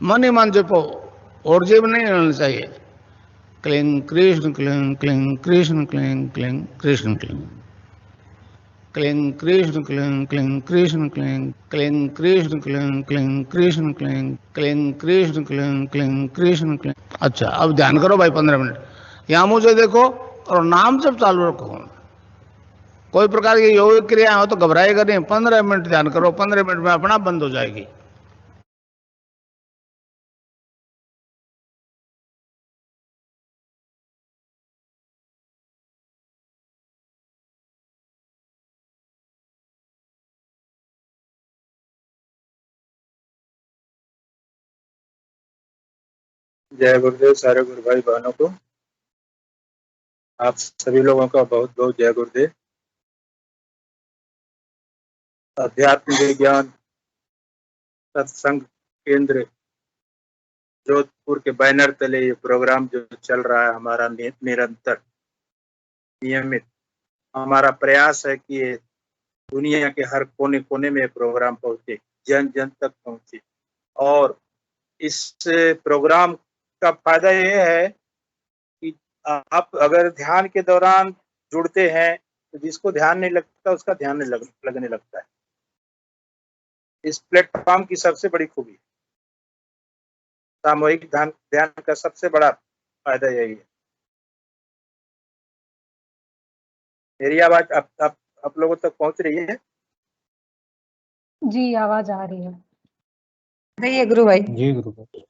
मन ही मन जपो, और जेब नहीं रहना चाहिए। Cling Krishna cling cling Krishna cling cling Krishna cling cling Krishna cling cling Krishna cling cling Krishna cling cling Krishna cling cling Krishna cling cling Krishna cling. अच्छा, अब ध्यान करो भाई 15 मिनट। यहां मुझे देखो और नाम जब चालू रखो। कोई प्रकार की योग क्रिया हो तो घबराएगा नहीं। 15 मिनट ध्यान करो, 15 मिनट में अपना बंद हो जाएगी। जय गुरुदेव सारे गुरु भाई बहनों को, आप सभी लोगों का बहुत बहुत जय गुरुदेव। अध्यात्म विज्ञान सत्संग केंद्र जोधपुर के बैनर तले ये प्रोग्राम जो चल रहा है हमारा निरंतर नियमित, हमारा प्रयास है कि ये दुनिया के हर कोने कोने में प्रोग्राम पहुंचे, जन जन तक पहुंचे। और इस प्रोग्राम का फायदा ये है कि आप अगर ध्यान के दौरान जुड़ते हैं तो जिसको ध्यान नहीं लगता उसका ध्यान नहीं लगने लगता है। इस प्लेटफॉर्म की सबसे बड़ी खूबी, सामूहिक ध्यान ध्यान का सबसे बड़ा फायदा यही है। मेरी आवाज आप लोगों तक पहुंच रही है? जी, आवाज आ रही है। रही है गुरु भाई। जी गुरु भाई।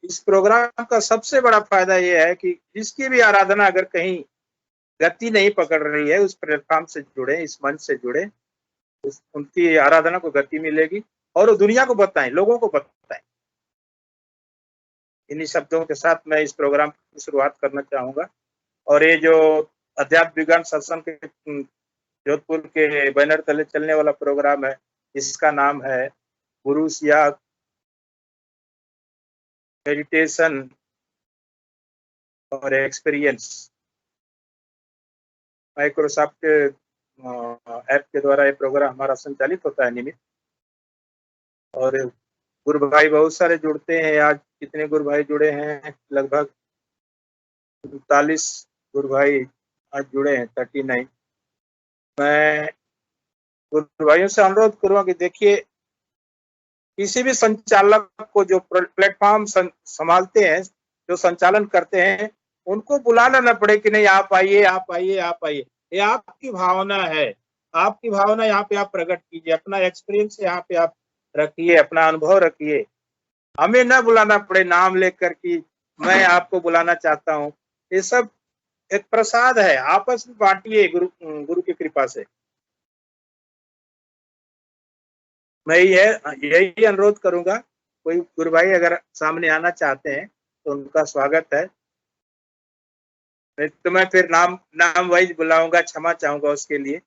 इस प्रोग्राम का सबसे बड़ा फायदा यह है कि जिसकी भी आराधना अगर कहीं गति नहीं पकड़ रही है, उस प्लेटफॉर्म से जुड़े, इस मंच से जुड़े, उनकी आराधना को गति मिलेगी और वो दुनिया को बताएं, लोगों को बताएं। इन्हीं शब्दों के साथ मैं इस प्रोग्राम की शुरुआत करना चाहूंगा। और ये जो अध्यात्म विज्ञान सत्संग के जोधपुर के बैनर तले चलने वाला प्रोग्राम है, इसका नाम है गुरु सिया मेडिटेशन और एक्सपीरियंस। माइक्रोसॉफ्ट ऐप के द्वारा ये प्रोग्राम हमारा संचालित होता है नियमित। और गुरु भाई बहुत सारे जुड़ते हैं। आज कितने गुरु भाई जुड़े हैं? लगभग 39 गुरु भाई आज जुड़े हैं, 39। मैं गुरु भाइयों से अनुरोध करूंगा कि देखिए, किसी भी संचालक को जो प्लेटफॉर्म संभालते हैं, जो संचालन करते हैं, उनको बुलाना न पड़े कि नहीं आप आइए आप आइए आप आइए। ये आपकी भावना है, आपकी भावना यहाँ पे आप प्रकट कीजिए, अपना एक्सपीरियंस यहाँ पे आप रखिए, अपना अनुभव रखिए। हमें न बुलाना पड़े नाम लेकर कि मैं आपको बुलाना चाहता हूँ। ये सब एक प्रसाद है, आपस में बांटिए गुरु की कृपा से। मैं यही अनुरोध करूंगा, कोई गुरु भाई अगर सामने आना चाहते हैं तो उनका स्वागत है। तो मैं फिर नाम वाइज बुलाऊंगा, क्षमा चाहूंगा उसके लिए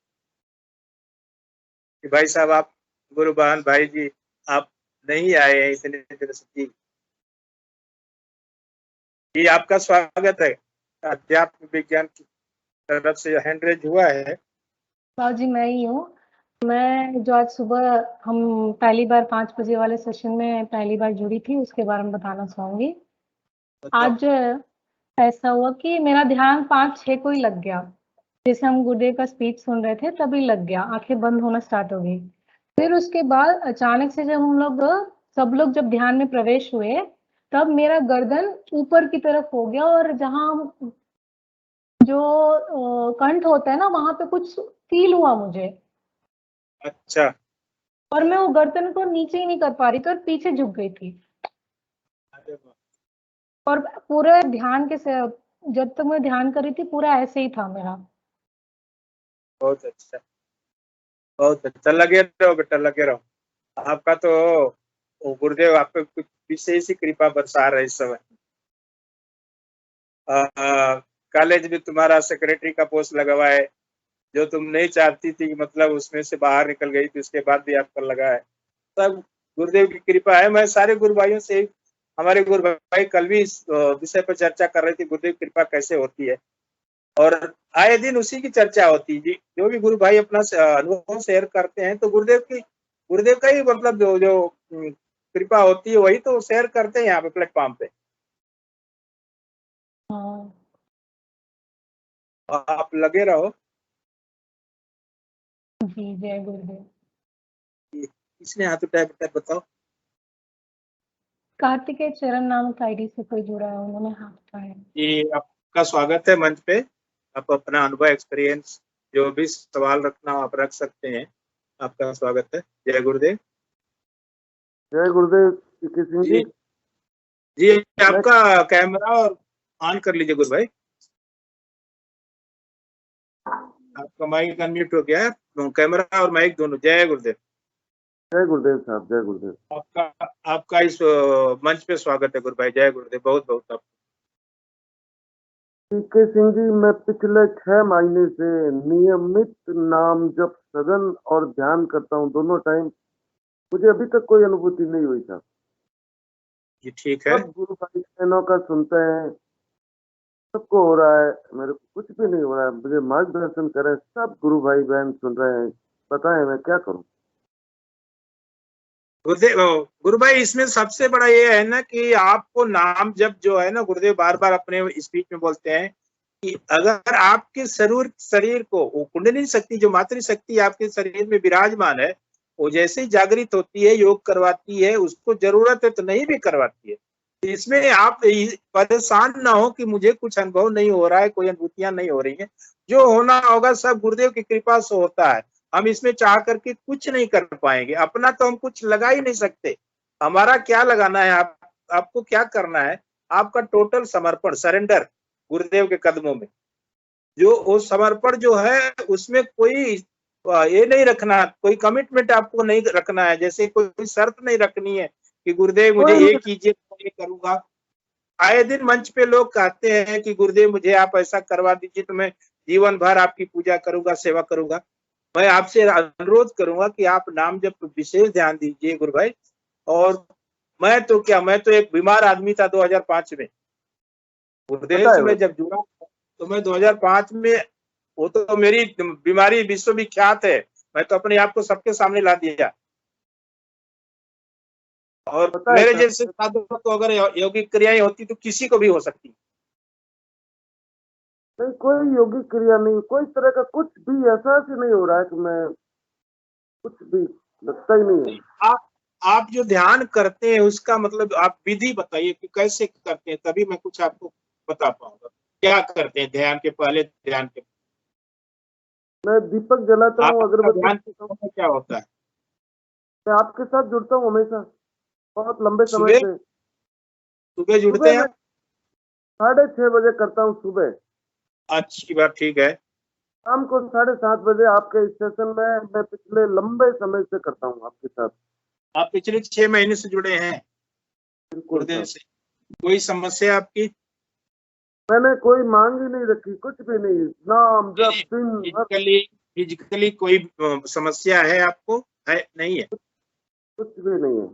कि भाई साहब आप गुरु बहन भाई जी आप नहीं आए हैं इतने देर से। जी आपका स्वागत है। अध्यात्म विज्ञान की तरफ से हैंड रेज हुआ है। जी मैं ही हूँ। मैं जो आज सुबह हम पहली बार 5 बजे वाले सेशन में पहली बार जुड़ी थी, उसके बारे में बताना चाहूंगी। आज ऐसा हुआ कि मेरा ध्यान 5-6 को ही लग गया। जैसे हम गुरुदेव का स्पीच सुन रहे थे तभी लग गया, आंखें बंद होना स्टार्ट हो गई। फिर उसके बाद अचानक से जब हम लोग सब लोग जब ध्यान में प्रवेश हुए, तब मेरा गर्दन ऊपर की तरफ हो गया और जहाँ जो कंठ होता है ना, वहां पे कुछ फील हुआ मुझे। अच्छा। और मैं वो गर्दन को नीचे ही नहीं कर पा रही थी और पीछे झुक गई थी। और पूरे ध्यान के जब तक मैं ध्यान कर रही थी पूरा ऐसे ही था मेरा। बहुत अच्छा, बहुत अच्छा। लगे रहो बेटा, लगे रहो। आपका तो गुरुदेव आप पे कुछ विशेष ही कृपा बरसा रहे इस समय। कॉलेज में तुम्हारा सेक्रेटरी का पोस्ट लगा हुआ है, जो तुम नहीं चाहती थी, मतलब उसमें से बाहर निकल गई थी, उसके बाद भी आपका लगा है। सब गुरुदेव की कृपा है। मैं सारे गुरु भाइयों से, हमारे गुरु भाई कल भी इस विषय पर चर्चा कर रहे थे, गुरुदेव की कृपा कैसे होती है, और आए दिन उसी की चर्चा होती है। जो भी गुरु भाई अपना अनुभव शेयर करते हैं तो गुरुदेव का ही मतलब जो कृपा होती है वही तो शेयर करते हैं यहाँ पे प्लेटफॉर्म पे। हाँ और आप लगे रहो। जी, जय गुरुदेव। किसने हाथ उठाया बेटा बताओ? कार्तिकेय चरण नामक आईडी से कोई जुड़ा है, उन्होंने हाथ उठाया। जी, आपका स्वागत है मंच पे। आप अपना अनुभव एक्सपीरियंस जो भी सवाल रखना हो आप रख सकते हैं। आपका स्वागत है। जय गुरुदेव। जय गुरुदेव पीके सिंह जी। जी आपका कैमरा और ऑन कर लीजिए गुरु भाई। आपका माइक अनम्यूट हो गया है, कैमरा और माइक दोनों। जय गुरुदेव। जय गुरुदेव साहब, जय गुरुदेव। आपका इस मंच पे स्वागत है गुरु भाई। जय गुरुदेव। बहुत बहुत आप पीके सिंह जी, मैं पिछले 6 महीने से नियमित नाम जप सदन और ध्यान करता हूँ दोनों टाइम। मुझे अभी तक कोई अनुभूति नहीं हुई साहब। जी ठीक है। सब गुरु भाई बहनों का सुनते हैं, सबको हो रहा है, मेरे को कुछ भी नहीं हो रहा है। मुझे मार्गदर्शन करें, सब गुरु भाई बहन सुन रहे हैं, बताएं मैं क्या करूं। गुरुदेव गुरु भाई इसमें सबसे बड़ा ये है ना कि आपको नाम जब जो है ना गुरुदेव बार बार अपने स्पीच में बोलते हैं कि अगर आपके शरीर को वो कुंडलिनी शक्ति जो मातृ शक्ति आपके शरीर में विराजमान है वो जैसे ही जागृत होती है योग करवाती है, उसको जरूरत है तो नहीं भी करवाती है। इसमें आप परेशान ना हो कि मुझे कुछ अनुभव नहीं हो रहा है, कोई अनुभूतियां नहीं हो रही है। जो होना होगा सब गुरुदेव की कृपा से होता है। हम इसमें चाह करके कुछ नहीं कर पाएंगे, अपना तो हम कुछ लगा ही नहीं सकते। हमारा क्या लगाना है, आपको क्या करना है, आपका टोटल समर्पण सरेंडर गुरुदेव के कदमों में। जो वो समर्पण जो है उसमें कोई ये नहीं रखना, कोई कमिटमेंट आपको नहीं रखना है, जैसे कोई शर्त नहीं रखनी है कि गुरुदेव मुझे ये कीजिए तो ये करूंगा। आए दिन मंच पे लोग कहते हैं कि गुरुदेव मुझे आप ऐसा करवा दीजिए तो मैं जीवन भर आपकी पूजा करूंगा, सेवा करूंगा। मैं आपसे अनुरोध करूंगा कि आप नाम जब विशेष ध्यान दीजिए गुरु भाई। और मैं तो क्या, मैं तो एक बीमार आदमी था 2005 में गुरुदेव से मैं जब जुड़ा तो मैं 2005 में, वो तो मेरी बीमारी विश्वविख्यात है, मैं तो अपने आप को सबके सामने ला दिया। और मेरे जैसे साधकों को अगर यौगिक क्रियाएं होती तो किसी को भी हो सकती। नहीं, कोई योगिक क्रिया नहीं, कोई तरह का कुछ भी ऐसा से नहीं हो रहा है कि मैं कुछ भी लगता ही नहीं है। आप जो ध्यान करते हैं उसका मतलब आप विधि बताइए कि कैसे करते हैं, तभी मैं कुछ आपको बता पाऊंगा। क्या करते हैं ध्यान के पहले, ध्यान के मैं दीपक जलाता हूँ, अगरबत्ती। क्या होता है? मैं आपके साथ जुड़ता हूँ हमेशा, बहुत लंबे समय से। सुबह जुड़ते हैं? 6:30 बजे करता हूँ सुबह। अच्छी बात, ठीक है। शाम को 7:30 बजे आपके स्टेशन में मैं पिछले लंबे समय से करता हूँ आपके साथ। आप पिछले 6 महीने से जुड़े हैं गुरुदेव से? कोई समस्या आपकी? मैंने कोई मांग ही नहीं रखी, कुछ भी नहीं, नाम जब फिजिकली कोई समस्या है आपको? है नहीं है? कुछ भी नहीं है।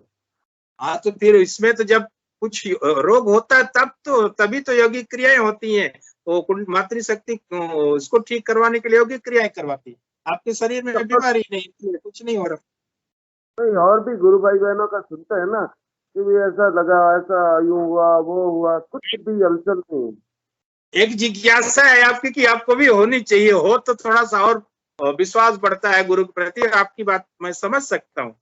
हाँ तो फिर इसमें तो जब कुछ रोग होता है तभी तो यौगिक क्रियाएं होती हैं। तो मातृ शक्ति उसको ठीक करवाने के लिए यौगिक क्रियाएं करवाती है। आपके शरीर में बीमारी नहीं, कुछ नहीं हो रहा। नहीं, और भी गुरु भाई बहनों का सुनते हैं ना कि भी ऐसा लगा, ऐसा यूं हुआ, वो हुआ, कुछ भी हलचल नहीं। एक जिज्ञासा है आपकी कि आपको भी होनी चाहिए, हो तो थोड़ा सा और विश्वास बढ़ता है गुरु के प्रति। आपकी बात मैं समझ सकता हूँ।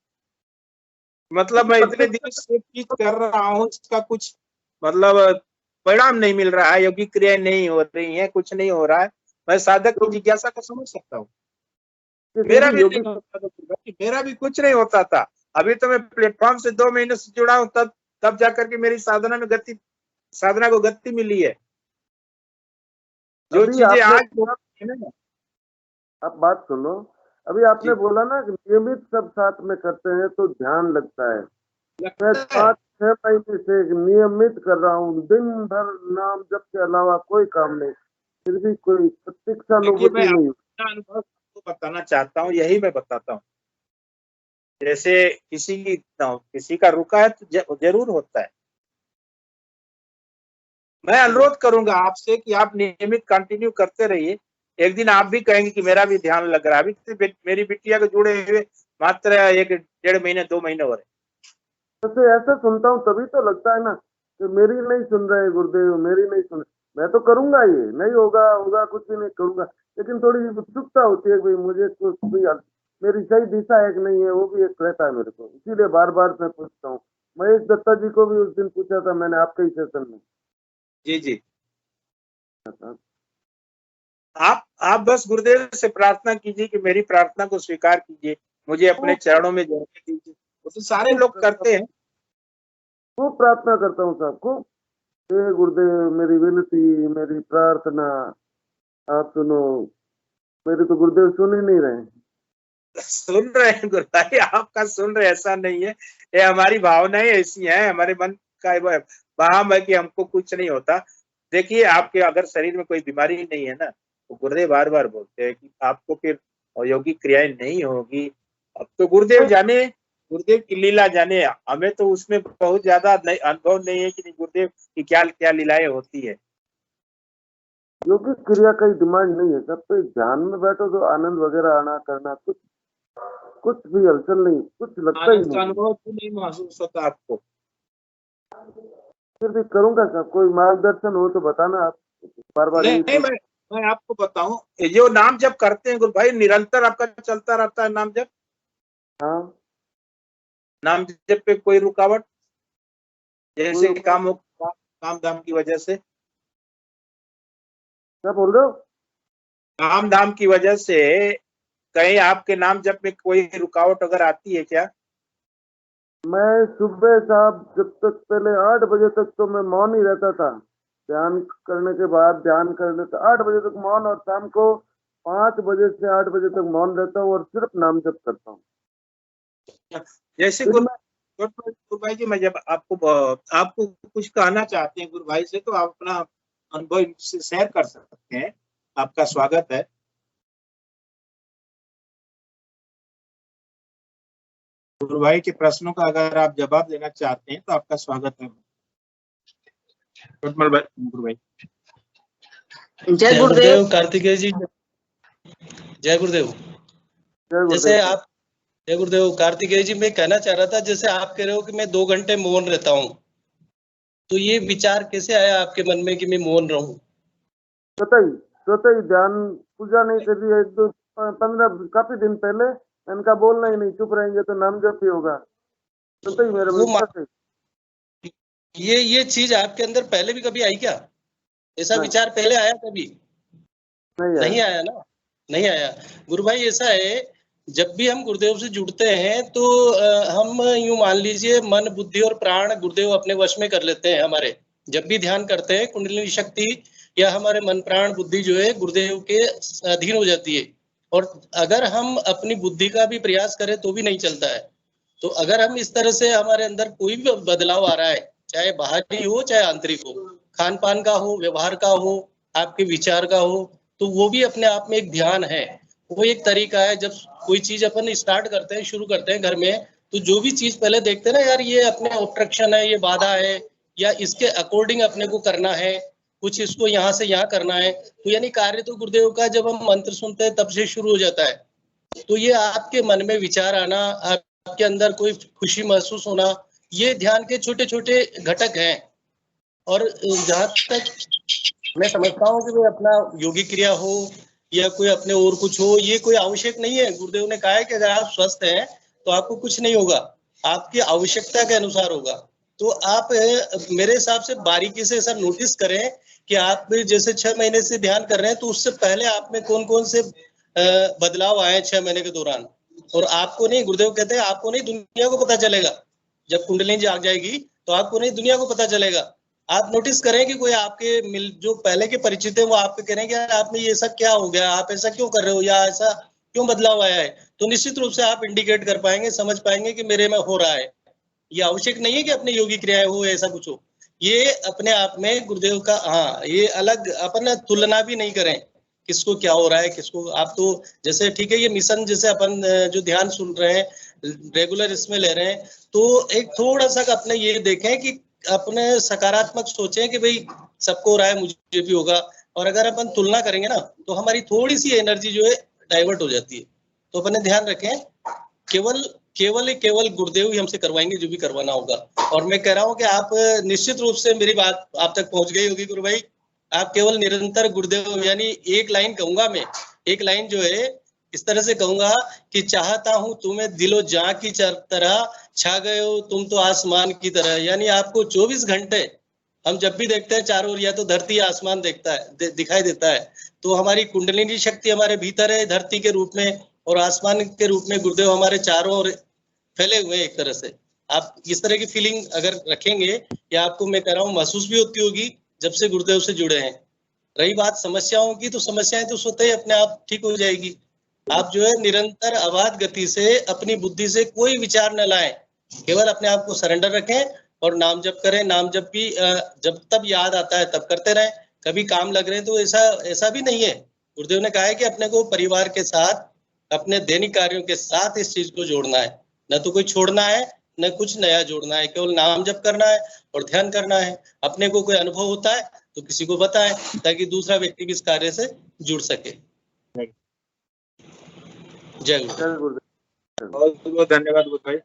मतलब मैं इतने दिन से चीज कर रहा हूँ, इसका कुछ मतलब परिणाम नहीं मिल रहा है, यौगिक क्रियाएं नहीं हो रही हैं, कुछ नहीं हो रहा है। मैं साधक की जिज्ञासा को समझ सकता हूँ। मेरा भी नहीं होता था, मेरा भी कुछ नहीं होता था। अभी तो मैं प्लेटफॉर्म से 2 महीने से जुड़ा हूँ, तब जाकर के मेरी साधना को गति मिली है। जो चीजें आज आप बात सुनो, अभी आपने बोला ना कि नियमित सब साथ में करते हैं तो ध्यान लगता है। मैं 5-6 महीने से नियमित कर रहा हूँ, दिन भर नाम जप के अलावा कोई काम नहीं, फिर भी कोई प्रतीक्षा अनुभूति नहीं। अनुभव बताना चाहता हूँ, यही मैं बताता हूँ। जैसे किसी का रुका है तो जरूर होता है। मैं अनुरोध करूंगा आपसे कि आप नियमित कंटिन्यू करते रहिए। एक दिन आप भी कहेंगे कि मेरा भी ध्यान लग रहा है। अभी मेरी बिटिया को जुड़े हुए मात्र 1-1.5 महीने 2 महीने हो रहे। जैसे ऐसा सुनता हूँ तभी तो लगता है ना कि मेरी नहीं सुन रहे गुरुदेव, मेरी नहीं सुन रहे। मैं तो करूंगा, ये नहीं होगा होगा कुछ भी नहीं करूंगा, लेकिन थोड़ी उत्सुकता होती है भाई मुझे कुछ भी मेरी सही दिशा है कि नहीं है, वो भी एक रहता है मेरे को, इसीलिए बार बार मैं पूछता हूँ। महेश दत्ता जी को भी उस दिन पूछा था मैंने आपके ही सेशन में। जी जी। आप बस गुरुदेव से प्रार्थना कीजिए कि मेरी प्रार्थना को स्वीकार कीजिए, मुझे अपने चरणों में जोड़ने दीजिए। वो तो सारे लोग करते हैं। खूब प्रार्थना करता हूँ साहब, खूब। हे गुरुदेव, मेरी विनती, मेरी प्रार्थना आप सुनो। मेरे तो गुरुदेव सुन ही नहीं रहे। सुन रहे हैं गुरु भाई, आपका सुन रहे, ऐसा नहीं है। ये हमारी भावनाएं ऐसी हैं, हमारे मन का भाव है कि हमको कुछ नहीं होता। देखिए, आपके अगर शरीर में कोई बीमारी नहीं है ना, तो गुरुदेव बार बार बोलते हैं कि आपको फिर योगिक क्रियाएं नहीं होगी। अब तो गुरुदेव जाने, गुरुदेव की लीला जाने, हमें तो उसमें बहुत ज्यादा अनुभव नहीं है कि गुरुदेव की क्या क्या लीलाएं होती है। योगिक क्रिया का डिमांड नहीं है, सब पे ध्यान में बैठो तो आनंद वगैरह आना करना, कुछ भी हलचल नहीं, कुछ लगता ही नहीं। अनुभव तो नहीं महसूस होता आपको? फिर भी करूंगा साहब, कोई मार्गदर्शन हो तो बताना आप। बार बार नहीं, मैं आपको बताऊं, जो नाम जप करते हैं गुरु भाई, निरंतर आपका चलता रहता है नाम जप? हाँ। नाम जप पे कोई रुकावट, जैसे काम धाम की वजह से? क्या बोल रहे हो? काम धाम की वजह से कहीं आपके नाम जप में कोई रुकावट अगर आती है क्या? मैं सुबह साहब जब तक पहले 8 बजे तक तो मैं मौन ही रहता था। ध्यान करने के बाद ध्यान कर लेता 8 बजे तक मौन, और शाम को 5 बजे से 8 बजे तक मौन रहता हूँ और सिर्फ नाम जप करता हूँ। जैसे गुरु भाई जी, मैं जब आपको कुछ कहना चाहते हैं गुरु भाई से, तो आप अपना अनुभव इनसे शेयर कर सकते हैं। आपका स्वागत है। गुरु भाई के प्रश्नों का अगर आप जवाब देना चाहते हैं तो आपका स्वागत है गुरु भाई। जय गुरुदेव कार्तिकेय जी। जय गुरुदेव। जैसे आप, जय गुरुदेव कार्तिकेय जी, मैं कहना चाह रहा था, जैसे आप कह रहे हो कि मैं 2 घंटे मौन रहता हूँ, तो ये विचार कैसे आया आपके मन में कि मैं मौन रहूं? स्वतः ही ध्यान पूजा नहीं कर रही है, 15 काफी दिन पहले इनका बोलना ही नहीं, चुप रहेंगे तो नाम जप ही होगा। स्वतः ही मेरे मन ये चीज आपके अंदर पहले भी कभी आई क्या? ऐसा विचार पहले आया कभी? नहीं आया ना, नहीं आया। गुरु भाई ऐसा है, जब भी हम गुरुदेव से जुड़ते हैं तो हम यूं मान लीजिए मन बुद्धि और प्राण गुरुदेव अपने वश में कर लेते हैं हमारे। जब भी ध्यान करते हैं कुंडलिनी शक्ति या हमारे मन प्राण बुद्धि जो है गुरुदेव के अधीन हो जाती है। और अगर हम अपनी बुद्धि का भी प्रयास करें तो भी नहीं चलता है। तो अगर हम इस तरह से हमारे अंदर कोई भी बदलाव आ रहा है, चाहे बाहरी हो चाहे आंतरिक हो, खान पान का हो, व्यवहार का हो, आपके विचार का हो, तो वो भी अपने आप में एक ध्यान है। वो एक तरीका है। जब कोई चीज अपन स्टार्ट करते हैं, शुरू करते हैं घर में, तो जो भी चीज पहले देखते हैं ना, यार ये अपने ऑब्स्ट्रक्शन है, ये बाधा है, या इसके अकॉर्डिंग अपने को करना है, कुछ इसको यहाँ से यहाँ करना है, तो यानी कार्य तो गुरुदेव का जब हम मंत्र सुनते हैं तब से शुरू हो जाता है। तो ये आपके मन में विचार आना, आपके अंदर कोई खुशी महसूस होना, ये ध्यान के छोटे छोटे घटक हैं। और जहां तक मैं समझता हूँ कि वो अपना योगिक क्रिया हो या कोई अपने और कुछ हो, ये कोई आवश्यक नहीं है। गुरुदेव ने कहा है कि अगर आप स्वस्थ हैं तो आपको कुछ नहीं होगा, आपकी आवश्यकता के अनुसार होगा। तो आप मेरे हिसाब से बारीकी से ऐसा नोटिस करें कि आप जैसे 6 महीने से ध्यान कर रहे हैं, तो उससे पहले आप में कौन कौन से बदलाव आए 6 महीने के दौरान। और आपको नहीं, गुरुदेव कहते हैं आपको नहीं, दुनिया को पता चलेगा। जब कुंडलिनी जाग जाएगी तो आपको नहीं, दुनिया को पता चलेगा। आप नोटिस करें कि कोई आपके जो पहले के परिचित है वो आपको कह रहे हैं कि यार आप में ये ऐसा क्या हो गया, आप ऐसा क्यों कर रहे हो, या ऐसा क्यों बदलाव आया है, तो निश्चित रूप से आप इंडिकेट कर पाएंगे, समझ पाएंगे कि मेरे में हो रहा है। ये आवश्यक नहीं है कि अपने योगी क्रियाएं हो ऐसा कुछ हो, ये अपने आप में गुरुदेव का, हाँ, ये अलग, अपन तुलना भी नहीं करें किसको क्या हो रहा है किसको। आप तो जैसे ठीक है, ये मिशन जैसे अपन जो ध्यान सुन रहे हैं रेगुलर इसमें ले रहे हैं, तो एक थोड़ा सा अपने ये देखें कि अपने सकारात्मक सोचें कि भाई सबको हो रहा है, मुझे भी होगा। और अगर अपन तुलना करेंगे ना तो हमारी थोड़ी सी एनर्जी जो है डाइवर्ट हो जाती है। तो अपने ध्यान रखें, केवल केवल गुरुदेव ही हमसे करवाएंगे जो भी करवाना होगा। और मैं कह रहा हूँ कि आप निश्चित रूप से, मेरी बात आप तक पहुंच गई होगी गुरु भाई, आप केवल निरंतर गुरुदेव, यानी एक लाइन कहूंगा मैं, एक लाइन जो है इस तरह से कहूंगा कि चाहता हूं तुम्हें दिलो जां की तरह, छा गए हो तुम तो आसमान की तरह। यानी आपको 24 घंटे हम जब भी देखते हैं चारों ओर या तो धरती आसमान देखता है, दिखाई देता है, तो हमारी कुंडलिनी शक्ति हमारे भीतर है धरती के रूप में, और आसमान के रूप में गुरुदेव हमारे चारों ओर फैले हुए हैं। एक तरह से आप इस तरह की फीलिंग अगर रखेंगे, या आपको मैं कह रहा हूँ महसूस भी होती होगी जब से गुरुदेव से जुड़े हैं। रही बात समस्याओं की, तो समस्याएं तो स्वतः ही अपने आप ठीक हो जाएगी। आप जो है निरंतर अबाध गति से अपनी बुद्धि से कोई विचार न लाएं, केवल अपने आप को सरेंडर रखें और नाम जप करें। नाम जप भी जब तब याद आता है तब करते रहें। कभी काम लग रहे हैं तो ऐसा भी नहीं है। गुरुदेव ने कहा है कि अपने को परिवार के साथ, अपने दैनिक कार्यों के साथ इस चीज को जोड़ना है, न तो कोई छोड़ना है न कुछ नया जोड़ना है। केवल नाम जप करना है और ध्यान करना है। अपने को कोई अनुभव होता है तो किसी को बताएं, ताकि दूसरा व्यक्ति भी इस कार्य से जुड़ सके। जय गुरुदेव। बहुत बहुत धन्यवाद गुरु भाई।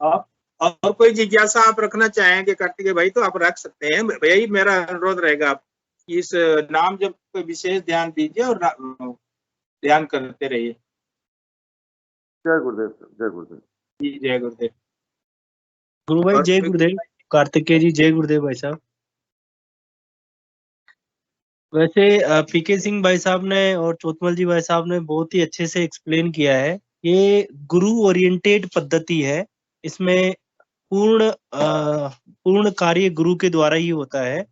आप और कोई जिज्ञासा आप रखना चाहेंगे कार्तिकेय भाई तो आप रख सकते हैं। यही मेरा अनुरोध रहेगा, आप इस नाम जप पे विशेष ध्यान दीजिए और ध्यान करते रहिए। जय गुरुदेव सर, जय गुरुदेव जी, जय गुरुदेव। गुरु भाई जय गुरुदेव। कार्तिकेय जी जय गुरुदेव भाई साहब। वैसे पीके सिंह भाई साहब ने और चोतमल जी भाई साहब ने बहुत ही अच्छे से एक्सप्लेन किया है। ये गुरु ओरिएंटेड पद्धति है। इसमें पूर्ण कार्य गुरु के द्वारा ही होता है।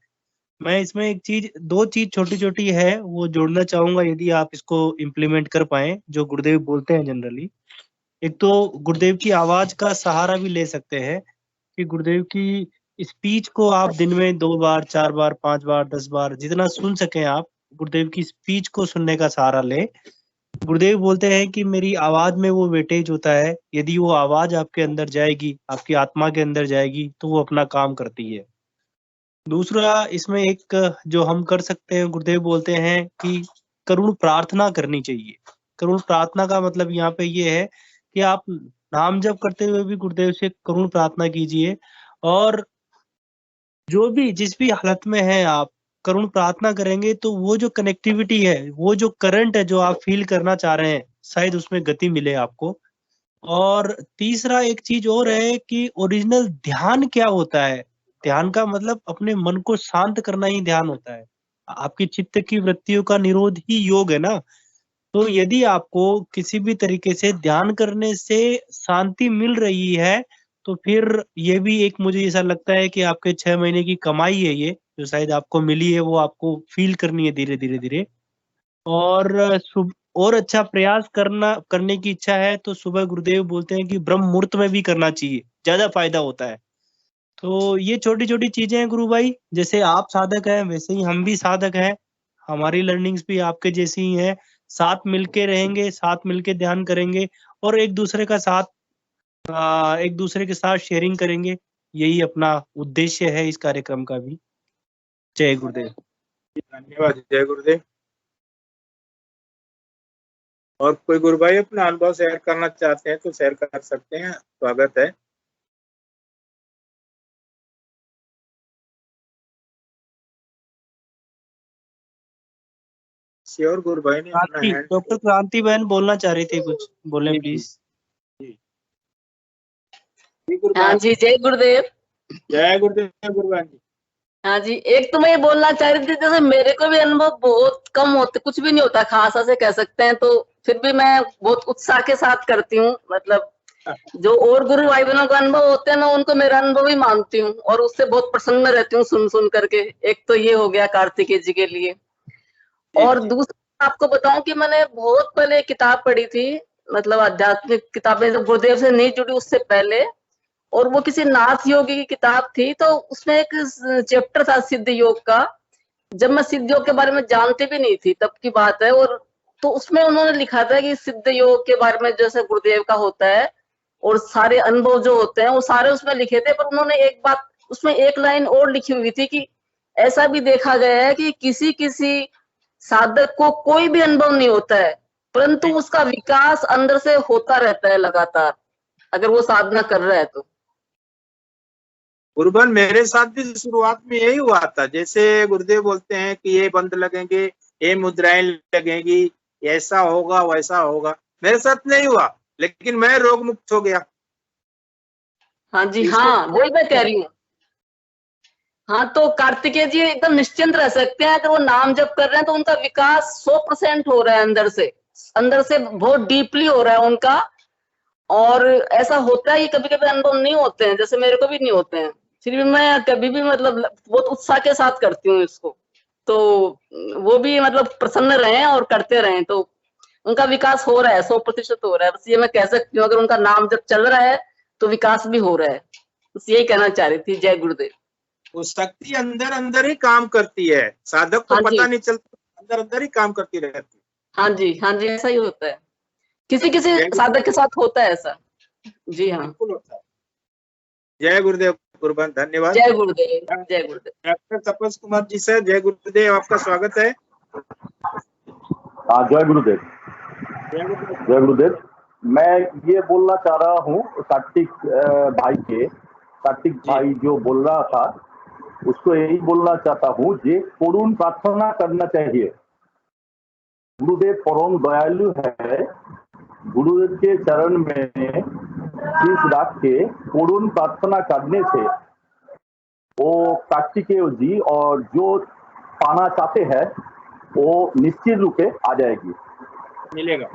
मैं इसमें दो चीज छोटी छोटी है वो जोड़ना चाहूंगा, यदि आप इसको इम्प्लीमेंट कर पाए, जो गुरुदेव बोलते हैं जनरली। एक तो गुरुदेव की आवाज का सहारा भी ले सकते हैं कि गुरुदेव की स्पीच को आप दिन में 2 बार 4 बार 5 बार 10 बार जितना सुन सकें, आप गुरुदेव की स्पीच को सुनने का सहारा ले। गुरुदेव बोलते हैं कि मेरी आवाज में वो वेटेज होता है, यदि वो आवाज आपके अंदर जाएगी, आपकी आत्मा के अंदर जाएगी, तो वो अपना काम करती है। दूसरा इसमें एक जो हम कर सकते हैं, गुरुदेव बोलते हैं कि करुण प्रार्थना करनी चाहिए। करुण प्रार्थना का मतलब यहाँ पे ये है कि आप नाम जप करते हुए भी गुरुदेव से करुण प्रार्थना कीजिए, और जो भी जिस भी हालत में है आप करुण प्रार्थना करेंगे तो वो जो कनेक्टिविटी है, वो जो करंट है जो आप फील करना चाह रहे हैं, शायद उसमें गति मिले आपको। और तीसरा एक चीज और है कि ओरिजिनल ध्यान क्या होता है। ध्यान का मतलब अपने मन को शांत करना ही ध्यान होता है। आपकी चित्त की वृत्तियों का निरोध ही योग है ना। तो यदि आपको किसी भी तरीके से ध्यान करने से शांति मिल रही है, तो फिर ये भी एक मुझे ऐसा लगता है कि आपके 6 महीने की कमाई है, ये जो शायद आपको मिली है, वो आपको फील करनी है धीरे धीरे धीरे। और अच्छा प्रयास करने की इच्छा है तो सुबह गुरुदेव बोलते हैं कि ब्रह्म मुहूर्त में भी करना चाहिए, ज्यादा फायदा होता है। तो ये छोटी छोटी चीजें हैं गुरु भाई। जैसे आप साधक हैं वैसे ही हम भी साधक हैं, हमारी लर्निंग्स भी आपके जैसी ही हैं। साथ मिलके रहेंगे, साथ मिलके ध्यान करेंगे और एक दूसरे के साथ शेयरिंग करेंगे। यही अपना उद्देश्य है इस कार्यक्रम का भी। जय गुरुदेव। धन्यवाद। जय गुरुदेव। और कोई गुरु भाई अपना अनुभव शेयर करना चाहते हैं तो शेयर कर सकते हैं, स्वागत है। श्योर गुरु भाई ने अपना हैंड। डॉक्टर क्रांति बहन बोलना चाह रही थी, कुछ बोले प्लीज। हाँ जी, जय गुरुदेव। जय गुरुदेव गुरु भाई। हाँ जी, एक तो मैं ये बोलना चाह रही थी, जैसे मेरे को भी अनुभव बहुत कम होते, कुछ भी नहीं होता खास ऐसे कह सकते हैं, तो फिर भी मैं बहुत उत्साह के साथ करती हूँ। मतलब जो और गुरु भाई बहनों का अनुभव होते हैं ना, उनको मेरा अनुभव ही मानती हूँ और उससे बहुत प्रसन्न रहती हूँ सुन करके। एक तो ये हो गया कार्तिकेय जी के लिए। और दूसरा आपको बताऊं कि मैंने बहुत पहले किताब पढ़ी थी, मतलब आध्यात्मिक किताबें जब गुरुदेव से नहीं जुड़ी उससे पहले, और वो किसी नाथ योगी की किताब थी। तो उसमें एक चैप्टर था सिद्ध योग का। जब मैं सिद्ध योग के बारे में जानती भी नहीं थी, तब की बात है। और तो उसमें उन्होंने लिखा था कि सिद्ध योग के बारे में जैसे गुरुदेव का होता है और सारे अनुभव जो होते हैं वो सारे उसमें लिखे थे। पर उन्होंने एक बात उसमें एक लाइन और लिखी हुई थी कि ऐसा भी देखा गया है कि किसी साधक को कोई भी अनुभव नहीं होता है परंतु उसका विकास अंदर से होता रहता है लगातार, अगर वो साधना कर रहा है तो। गुरुबन मेरे साथ भी शुरुआत में यही हुआ था, जैसे गुरुदेव बोलते हैं कि ये बंद लगेंगे, ये मुद्राएं लगेंगी, ऐसा होगा वैसा होगा, मेरे साथ नहीं हुआ, लेकिन मैं रोग मुक्त हो गया। हाँ जी, हाँ वही मैं कह रही हूँ। हाँ, तो कार्तिकेय जी एकदम निश्चिंत रह सकते हैं, अगर वो नाम जप कर रहे हैं तो उनका विकास 100% हो रहा है, अंदर से बहुत डीपली हो रहा है उनका। और ऐसा होता है कि कभी कभी अनुभव नहीं होते हैं, जैसे मेरे को भी नहीं होते हैं, फिर भी मैं कभी भी मतलब बहुत उत्साह के साथ करती हूँ इसको, तो वो भी मतलब प्रसन्न रहे और करते रहे, तो उनका विकास हो रहा है, 100% हो रहा है। बस ये मैं कह सकती हूँ, अगर उनका नाम जब चल रहा है तो विकास भी हो रहा है। बस यही कहना चाह रही थी। जय गुरुदेव। वो शक्ति अंदर अंदर ही काम करती है, साधक को पता नहीं चलता, अंदर अंदर ही काम करती रहती है। हाँ जी, हाँ जी, ऐसा ही होता है, किसी किसी साधक के साथ होता है ऐसा। जी हाँ, बिल्कुल होता है। जय गुरुदेव गुरुबन, धन्यवाद। जय गुरुदेव, जय गुरुदेव। डॉक्टर तपस कुमार जी सर, जय गुरुदेव, आपका स्वागत है। हाँ, जय गुरुदेव। जय गुरुदेव। मैं ये बोलना चाह रहा हूँ कार्तिक भाई जो बोल रहा था, उसको यही बोलना चाहता हूँ, ये करुण प्रार्थना करना चाहिए। गुरुदेव परम दयालु है, गुरुदेव के चरण में शीश रख के करुण प्रार्थना करने से वो कार्तिकेय जी और जो पाना चाहते हैं वो निश्चित रूप से आ जाएगी, मिलेगा।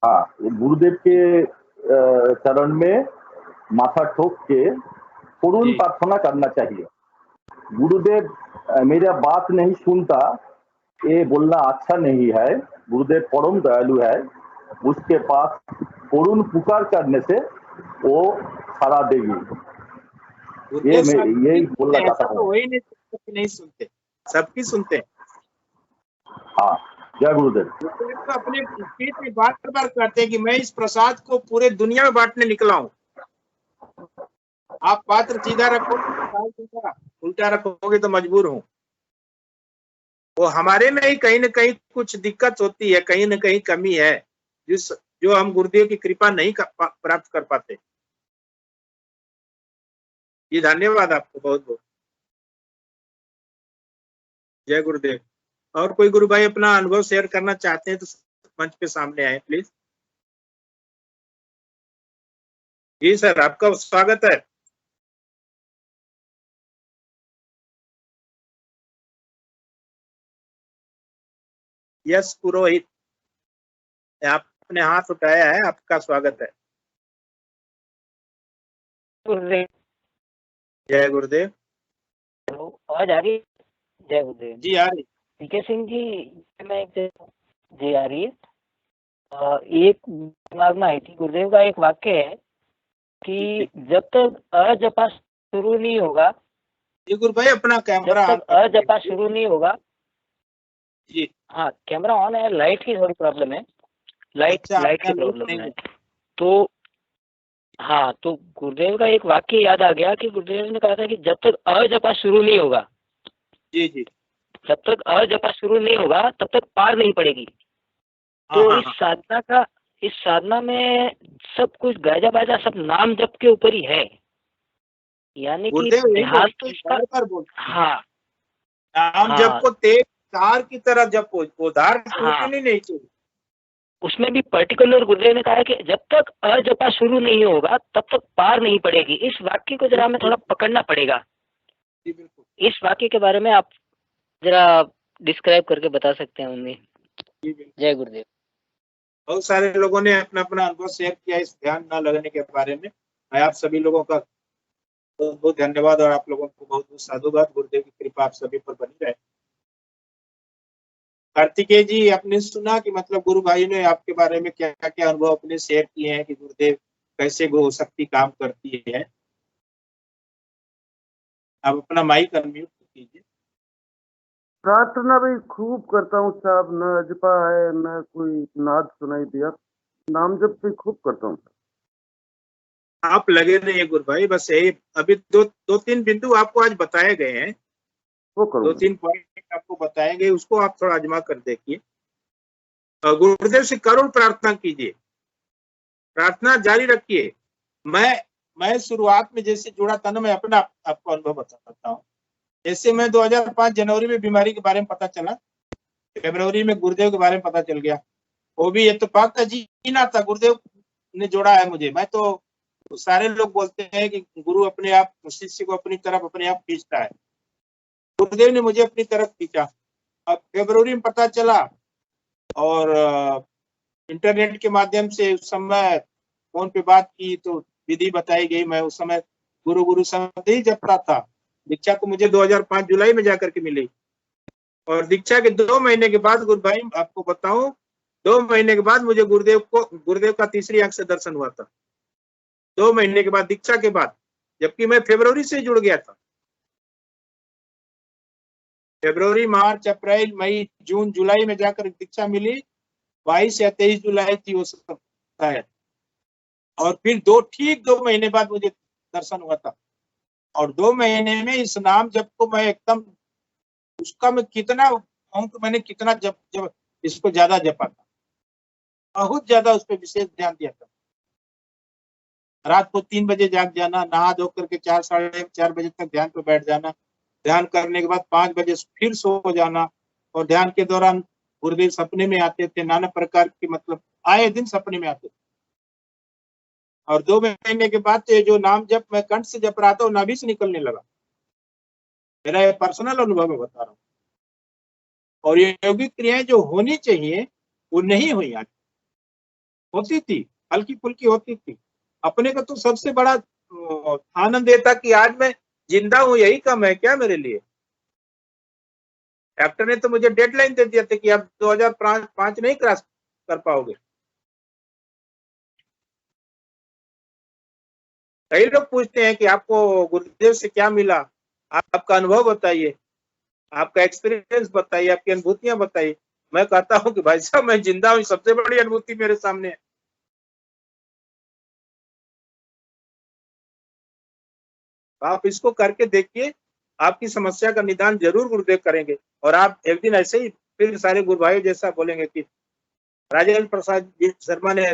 हाँ, गुरुदेव के चरण में माथा ठोक के करुण प्रार्थना करना चाहिए। गुरुदेव मेरा बात नहीं सुनता, ये बोलना अच्छा नहीं है। गुरुदेव परम दयालु है, उसके पास करुण पुकार करने से वो सारा देगी। ये मैं यही बोलना चाहता हूँ। वही नहीं सुनते, सबकी सुनते हैं। हाँ, जय गुरुदेव। तो अपने पेट में बार बार कहते हैं कि मैं इस प्रसाद को पूरे दुनिया में बांटने निकला हूँ। आप पात्र सीधा रखोगे, उल्टा रखोगे तो मजबूर हूँ। वो हमारे में ही कहीं न कहीं कुछ दिक्कत होती है, कहीं न कहीं कमी है, जो हम गुरुदेव की कृपा नहीं प्राप्त कर पाते। ये धन्यवाद आपको बहुत बहुत। जय गुरुदेव। और कोई गुरु भाई अपना अनुभव शेयर करना चाहते हैं तो मंच पे सामने आए प्लीज। जी सर, आपका स्वागत है। यस पुरोहित, आपने हाथ उठाया है, आपका स्वागत है। जय गुरुदेव। आवाज आ रही है? जय गुरुदेव जी आ रही। पीके सिंह जी, मैं जी आ रही है। एक दिमाग में आई थी, गुरुदेव का एक वाक्य है कि जब तक अजपा शुरू नहीं होगा, जी गुरु भाई अपना कैमरा, जब तक अजपा शुरू नहीं होगा। जी हाँ, कैमरा ऑन है, लाइट की थोड़ी प्रॉब्लम है, लाइट की प्रॉब्लम है। तो हाँ, तो गुरुदेव का एक वाक्य याद आ गया कि गुरुदेव ने कहा था कि जब तक अजपा शुरू नहीं होगा, जी जी, जब तक अजपा शुरू नहीं होगा तब तक पार नहीं पड़ेगी। तो इस साधना में सब कुछ गाजा बाजा सब नाम जप के ऊपर ही है, यानी कि ध्यान तो इसका, हाँ, नाम जप को तेज धार की तरह जपो, वो धार टूटनी नहीं चाहिए। उसमें भी पर्टिकुलर गुरुदेव ने कहा है कि जब तक अजपा शुरू नहीं होगा तब तक पार नहीं पड़ेगी। इस वाक्य को जरा हमें थोड़ा पकड़ना पड़ेगा। इस वाक्य के बारे में आप जरा डिस्क्राइब करके बता सकते हैं मम्मी? जय गुरुदेव। बहुत सारे लोगों ने अपना अपना अनुभव शेयर किया इस ध्यान न लगने के बारे में। मैं आप सभी लोगों का बहुत बहुत धन्यवाद और आप लोगों को बहुत बहुत साधुवाद। गुरुदेव की कृपा आप सभी पर बनी रहे। कार्तिकेय जी, आपने सुना कि मतलब गुरु भाई ने आपके बारे में क्या क्या अनुभव अपने शेयर किए हैं कि गुरुदेव कैसे गो शक्ति काम करती है। आप अपना माइक अनम्यूट कीजिए। प्रार्थना भी खूब करता हूँ साहब, न अजपा है न कोई नाद सुनाई दिया, नाम जप भी खूब करता हूँ। आप लगे रहिए गुरु भाई, बस यही अभी दो तीन बिंदु आपको आज बताए गए हैं, वो करो, 2-3 पॉइंट आपको बताए गए, उसको आप थोड़ा आजमा कर देखिए। और गुरुदेव से करुण प्रार्थना कीजिए, प्रार्थना जारी रखिए। मैं शुरुआत में जैसे जुड़ा था ना, मैं अपना आपको अनुभव बता सकता हूँ। जैसे मैं 2005 जनवरी में बीमारी के बारे में पता चला, फरवरी में गुरुदेव के बारे में पता चल गया। वो भी इत्तेफाक का जीना था, गुरुदेव ने जोड़ा है मुझे। मैं तो सारे लोग बोलते हैं कि गुरु अपने आप शिष्य को अपनी तरफ अपने आप खींचता है, गुरुदेव ने मुझे अपनी तरफ खींचा। अब फरवरी में पता चला और इंटरनेट के माध्यम से उस समय फोन पे बात की तो विधि बताई गई। मैं उस समय गुरु गुरु शब्द ही जपता था। दीक्षा को मुझे 2005 जुलाई में जाकर के मिली और दीक्षा के 2 महीने के बाद, गुरु भाई आपको बताऊं, 2 महीने के बाद मुझे गुरुदेव का तीसरी आंख से दर्शन हुआ था। 2 महीने के बाद, दीक्षा के बाद, जबकि मैं फरवरी से जुड़ गया था। फरवरी, मार्च, अप्रैल, मई, जून, जुलाई में जाकर दीक्षा मिली। 22 या 23 जुलाई थी वो सब है। और फिर ठीक 2 महीने बाद मुझे दर्शन हुआ था। और 2 महीने में इस नाम जप को मैं एकदम उसका मैं कितना मैंने कितना जब इसको ज्यादा जपा था, बहुत ज्यादा उस पर विशेष ध्यान दिया था। रात को 3 बजे जाग जाना, नहा धो करके 4 साढ़े 4 बजे तक ध्यान पे बैठ जाना, ध्यान करने के बाद 5 बजे फिर सो जाना। और ध्यान के दौरान गुरुदेव सपने में आते थे, नाना प्रकार के, मतलब आए दिन सपने में आते थे। और 2 महीने के बाद तो जो नाम जप मैं कंठ से जप रहा था वो नाभि से निकलने लगा। मेरा ये पर्सनल अनुभव मैं बता रहा हूँ। और ये योगिक क्रियाएं जो होनी चाहिए वो नहीं हुई। आज होती थी, हल्की फुल्की होती थी। अपने का तो सबसे बड़ा आनंद ये था कि आज मैं जिंदा हूं, यही कम है क्या मेरे लिए। डॉक्टर ने तो मुझे डेडलाइन दे दिया था कि आप 2005 नहीं क्रॉस कर पाओगे। कई लोग पूछते हैं कि आपको गुरुदेव से क्या मिला, आपका अनुभव बताइए, आपका एक्सपीरियंस बताइए, आपकी अनुभूतियां बताइए। मैं कहता हूं कि भाई साहब मैं जिंदा हूं, सबसे बड़ी अनुभूति मेरे सामने है। आप इसको करके देखिए, आपकी समस्या का निदान जरूर गुरुदेव करेंगे। और आप एक दिन ऐसे ही फिर सारे गुरु भाई जैसा बोलेंगे कि राजेंद्र प्रसाद जी शर्मा ने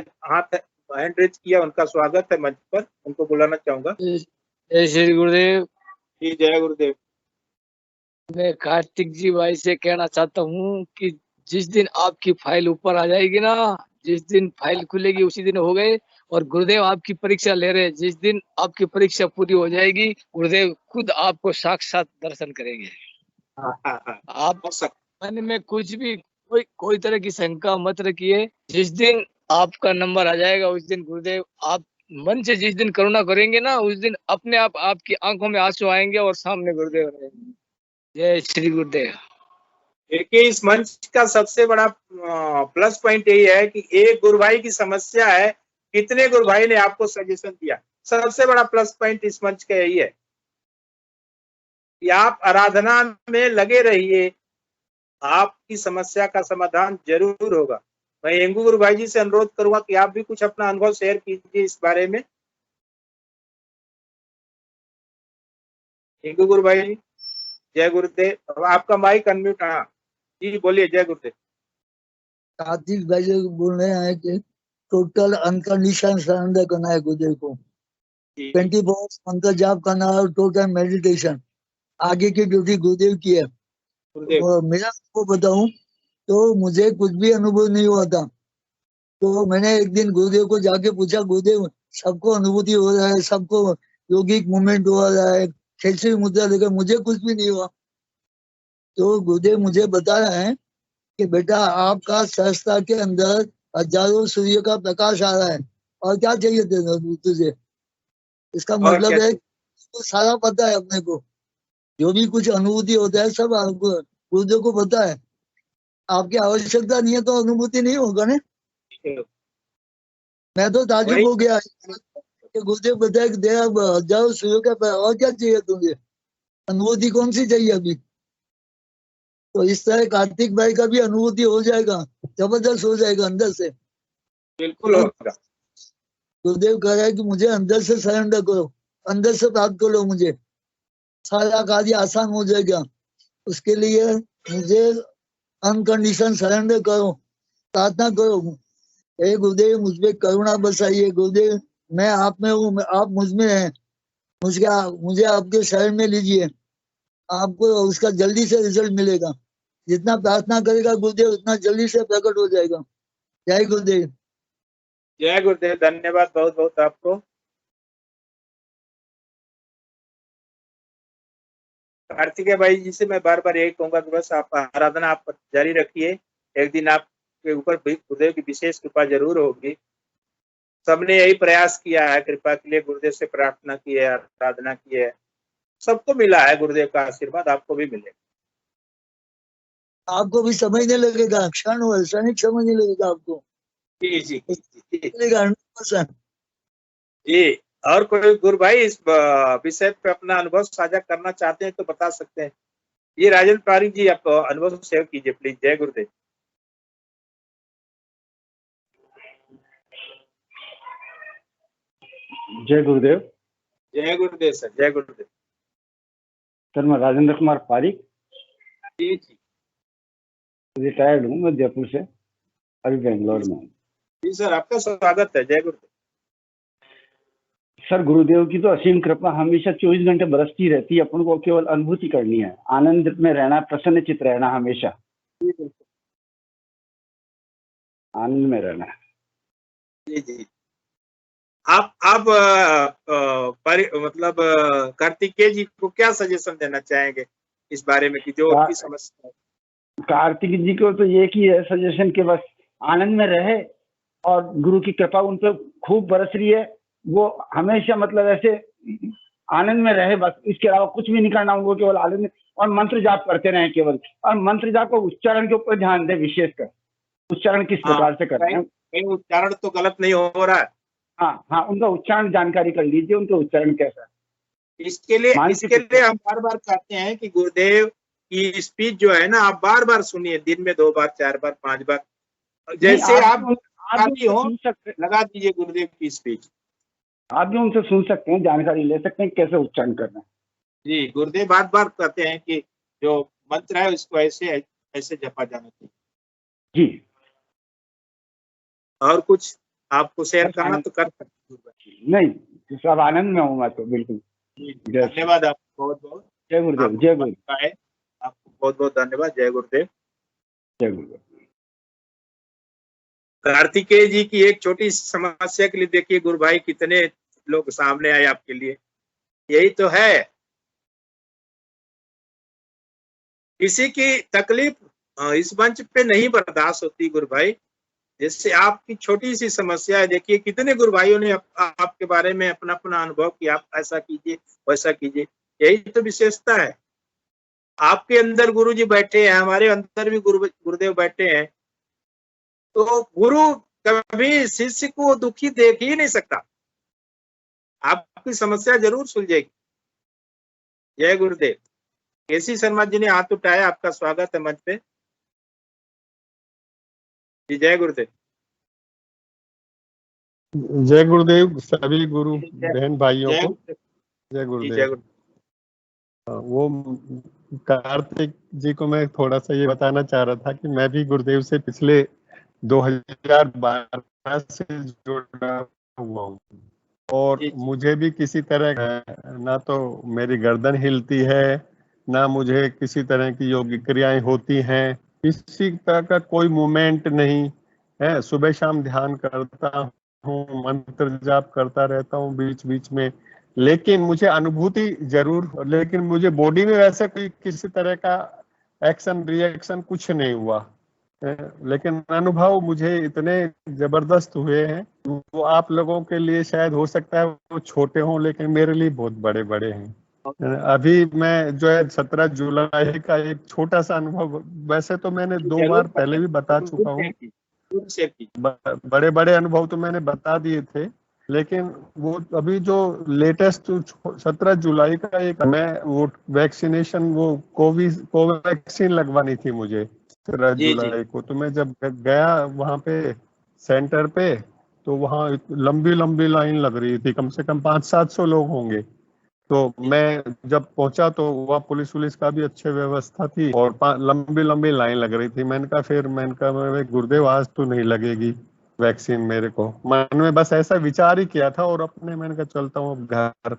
हैंड रेज किया, उनका स्वागत है मंच पर, उनको बुलाना चाहूंगा। जय श्री गुरुदेव। जी जय गुरुदेव। मैं कार्तिक जी भाई से कहना चाहता हूँ कि जिस दिन आपकी फाइल ऊपर आ जाएगी ना, जिस दिन फाइल खुलेगी उसी दिन हो गए। और गुरुदेव आपकी परीक्षा ले रहे हैं, जिस दिन आपकी परीक्षा पूरी हो जाएगी गुरुदेव खुद आपको साक्षात दर्शन करेंगे। आप मन में कुछ भी कोई तरह की शंका मत रखिए। जिस दिन आपका नंबर आ जाएगा उस दिन गुरुदेव आप मन से जिस दिन करुणा करेंगे ना, उस दिन अपने आप आपकी आंखों में आंसू आएंगे और सामने गुरुदेव रहेंगे। जय श्री गुरुदेव। देखिए इस मंच का सबसे बड़ा प्लस पॉइंट यही है कि एक गुरु भाई की समस्या है, कितने गुरु भाई ने आपको सजेशन दिया। सबसे बड़ा प्लस पॉइंट इस मंच का यही है कि आप आराधना में लगे रहिए, आपकी समस्या का समाधान जरूर होगा। मैं एंगू गुरु भाई जी से अनुरोध करूंगा कि आप भी कुछ अपना अनुभव शेयर कीजिए इस बारे में। एंगू गुरु भाई जी, जय गुरुदेव। आपका माइक अनम्यूट। हाँ जी बोलिए, जय गुरुदेव। कार्तिक भाई जी बोल रहे हैं कि टोटल अनकंडीशन सरेंडर करना है गुरुदेव को, 24 मंत्र जाप करना है और टोटल मेडिटेशन। आगे की ड्यूटी गुरुदेव की है। और मेरा आपको बताऊं तो मुझे कुछ भी अनुभव नहीं हुआ था। तो मैंने एक दिन गुरुदेव को जाके पूछा, गुरुदेव सबको अनुभूति हो रहा है, सबको योगिक मूवमेंट हो रहा है, खेलसी मुद्रा लेकर मुझे कुछ भी नहीं हुआ। तो गुरुदेव मुझे बता रहे हैं कि बेटा आपका सहस्त्र के अंदर हजारों सूर्य का प्रकाश आ रहा है, और क्या चाहिए तुझे। इसका मतलब है तो सारा पता है अपने को, जो भी कुछ अनुभूति होता है सब गुरुदेव को पता है। आपकी आवश्यकता नहीं है तो अनुभूति नहीं होगा ना। मैं तो ताजुब हो गया कि गुरुदेव बताया कि दे हजारों सूर्य का, और क्या चाहिए तुझे, अनुभूति कौन सी चाहिए अभी। तो इस तरह कार्तिक भाई का भी अनुभूति हो जाएगा, जबरदस्त हो जाएगा अंदर से। बिल्कुल होगा। गुरुदेव कह रहा है कि मुझे अंदर से सरेंडर करो, अंदर से प्राप्त करो, मुझे सारा कार्य आसान हो जाएगा। उसके लिए मुझे अनकंडीशन सरेंडर करो, प्रार्थना करो, हे गुरुदेव मुझ पे करुणा बरसाइए, गुरुदेव मैं आप में हूँ, आप मुझ में हैं, मुझे आपके शरण में लीजिए, आपको उसका जल्दी से रिजल्ट मिलेगा। जितना प्रार्थना करेगा गुरुदेव उतना जल्दी से प्रकट हो जाएगा। जय गुरुदेव। जय गुरुदेव, धन्यवाद बहुत बहुत आपको। कार्तिकेय भाई जी से मैं बार बार यही कहूंगा कि बस आप आराधना आप जारी रखिए, एक दिन आपके ऊपर गुरुदेव की विशेष कृपा जरूर होगी। सबने यही प्रयास किया है, कृपा के लिए गुरुदेव से प्रार्थना की है, आराधना की है, सबको मिला है गुरुदेव का आशीर्वाद, आपको भी मिलेगा। आपको भी समझने लगेगा, क्षण समझने लगेगा आपको। जी जी जी 100%। जी। और कोई गुरु भाई इस विषय पे अपना अनुभव साझा करना चाहते हैं तो बता सकते हैं। ये राजेंद्र पारिक जी, आप अनुभव शेयर कीजिए प्लीज। जय गुरुदेव। जय गुरुदेव। जय गुरुदेव सर। जय गुरुदेव सर, मैं राजेंद्र कुमार पारिक, जी जी रिटायर्ड हूँ मैं जयपुर से, अभी बेंगलोर में। जी सर, आपका स्वागत है। जय गुरुदेव। सर, गुरुदेव की तो असीम कृपा हमेशा 24 घंटे बरसती रहती है, अपन को केवल अनुभूति करनी है, आनंद में रहना, प्रसन्न चित रहना, हमेशा आनंद में रहना है। जी जी। आप मतलब कार्तिकेय जी को क्या सजेशन देना चाहेंगे इस बारे में कि जो उनकी समस्या है? कार्तिक जी को तो ये की है सजेशन कि बस आनंद में रहे और गुरु की कृपा उन पर खूब बरस रही है, वो हमेशा मतलब ऐसे आनंद में रहे, बस इसके अलावा कुछ भी नहीं करना उनको, केवल आनंद और मंत्र जाप करते रहे केवल, और मंत्र जाप को उच्चारण के ऊपर ध्यान दे, विशेषकर उच्चारण किस प्रकार से करना है। कहीं उच्चारण तो गलत नहीं हो रहा है। हाँ, उनका उच्चारण जानकारी कर लीजिए, उनका उच्चारण कैसा है। इसके लिए हम बार बार चाहते हैं कि गुरुदेव की स्पीच जो है ना, आप बार बार सुनिए, दिन में 2 बार 4 बार 5 बार, जैसे आप हो लगा दीजिए गुरुदेव की स्पीच। आप भी उनसे सुन सकते हैं, जानकारी ले सकते हैं कैसे उच्चारण करना है। जी, गुरुदेव बार बार कहते हैं कि जो मंत्र है उसको ऐसे ऐसे जपा जाना चाहिए। जी। और कुछ आपको शेयर करना तो कर सकते हैं। नहीं, सब आनंद में हूँ मैं तो, बिल्कुल। धन्यवाद आपको बहुत बहुत। जय गुरुदेव। जय गुरुदेव। आपको बहुत बहुत धन्यवाद। जय गुरुदेव। जय गुरुदेव। कार्तिकेय जी की एक छोटी समस्या के लिए देखिए गुरु भाई कितने लोग सामने आए आपके लिए। यही तो है, किसी की तकलीफ इस मंच पे नहीं बर्दाश्त होती गुरु भाई। जैसे आपकी छोटी सी समस्या है, देखिए कितने गुरु भाइयों ने आपके बारे में अपना अपना अनुभव किया, आप ऐसा कीजिए वैसा कीजिए। यही तो विशेषता है, आपके अंदर गुरु जी बैठे हैं, हमारे अंदर भी गुरुदेव बैठे हैं, तो गुरु कभी शिष्य को दुखी देख ही नहीं सकता। आपकी समस्या जरूर सुलझेगी। जय गुरुदेव। केसी शर्मा जी ने हाथ उठाया, आपका स्वागत है मंच पे जी। जय गुरुदेव। जय गुरुदेव सभी गुरु बहन भाइयों को। जय गुरुदेव। वो कार्तिक जी को मैं थोड़ा सा ये बताना चाह रहा था कि मैं भी गुरुदेव से पिछले 2012 से जुड़ा हुआ हूँ, और मुझे भी किसी तरह ना तो मेरी गर्दन हिलती है, ना मुझे किसी तरह की योगिक क्रियाएं होती हैं, किसी तरह का कोई मूवमेंट नहीं है। सुबह शाम ध्यान करता हूँ, मंत्र जाप करता रहता हूँ बीच बीच में, लेकिन मुझे अनुभूति जरूर, लेकिन मुझे बॉडी में वैसे कोई किसी तरह का एक्शन रिएक्शन कुछ नहीं हुआ, लेकिन अनुभव मुझे इतने जबरदस्त हुए हैं, वो आप लोगों के लिए शायद हो सकता है वो छोटे हों, लेकिन मेरे लिए बहुत बड़े बड़े हैं। अभी मैं जो है 17 जुलाई का एक छोटा सा अनुभव, वैसे तो मैंने 2 बार पहले भी बता चुका हूँ, बड़े बड़े अनुभव तो मैंने बता दिए थे, लेकिन वो अभी जो लेटेस्ट 17 जुलाई का एक, मैं वो वैक्सीनेशन, वो कोवैक्सीन लगवानी थी मुझे 17 जुलाई को, तो मैं जब गया वहाँ पे सेंटर पे, तो वहाँ लंबी लंबी लाइन लग रही थी, कम से कम 500-700 लोग होंगे, तो मैं जब पहुंचा तो वहाँ पुलिस का भी अच्छी व्यवस्था थी और लंबी लंबी लाइन लग रही थी। मैंने कहा मैं गुरुदेव आज तो नहीं लगेगी वैक्सीन मेरे को। मन में बस ऐसा विचार ही किया था और मैंने कहा चलता हूँ अब घर।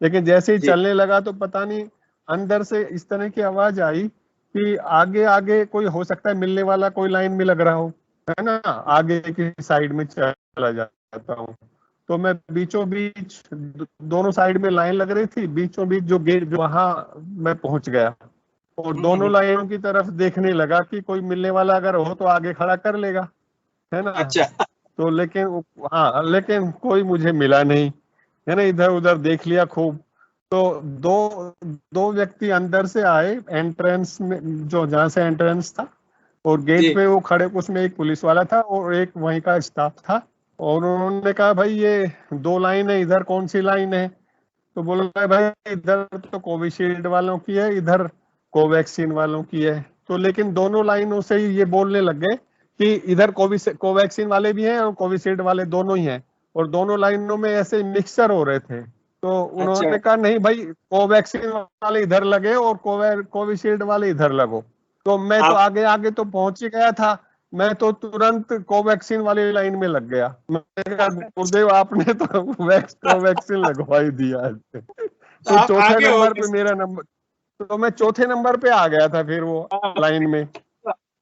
लेकिन जैसे ही चलने लगा तो पता नहीं अंदर से इस तरह की आवाज आई कि आगे आगे कोई हो सकता है मिलने वाला कोई लाइन में लग रहा हो, है ना, आगे की साइड में चला जाता हूँ। तो मैं बीचों बीच, दोनों साइड में लाइन लग रही थी, बीचों बीच जो गेट वहां मैं पहुंच गया और दोनों लाइनों की तरफ देखने लगा कि कोई मिलने वाला अगर हो तो आगे खड़ा कर लेगा, है ना। अच्छा। तो लेकिन कोई मुझे मिला नहीं, है ना। इधर उधर देख लिया खूब। तो दो व्यक्ति अंदर से आए एंट्रेंस में, जो जहाँ से एंट्रेंस था, और गेट पे वो खड़े, उसमें एक पुलिस वाला था और एक वहीं का स्टाफ था। और उन्होंने कहा भाई ये 2 लाइन है, इधर कौन सी लाइन है? तो बोला भाई इधर तो कोविशील्ड वालों की है, इधर कोवैक्सीन वालों की है। तो लेकिन दोनों लाइनों से ही ये बोलने लग गए कि इधर कोवैक्सीन वाले भी हैं और कोविशील्ड वाले दोनों ही हैं, और दोनों लाइनों में ऐसे मिक्सचर हो रहे थे। तो उन्होंने कहा नहीं भाई कोवैक्सीन वाले इधर लगे और कोविशील्ड वाले इधर लगो। तो मैं तो आगे आगे तो पहुंच ही गया था, मैं तो तुरंत कोवैक्सीन वाली लाइन में लग गया। मैंने कहा गुरुदेव आपने तो कोवैक्सीन लगवाई दिया। तो चौथे नंबर पे मेरा नंबर, तो मैं चौथे नंबर पे आ गया था फिर वो लाइन में,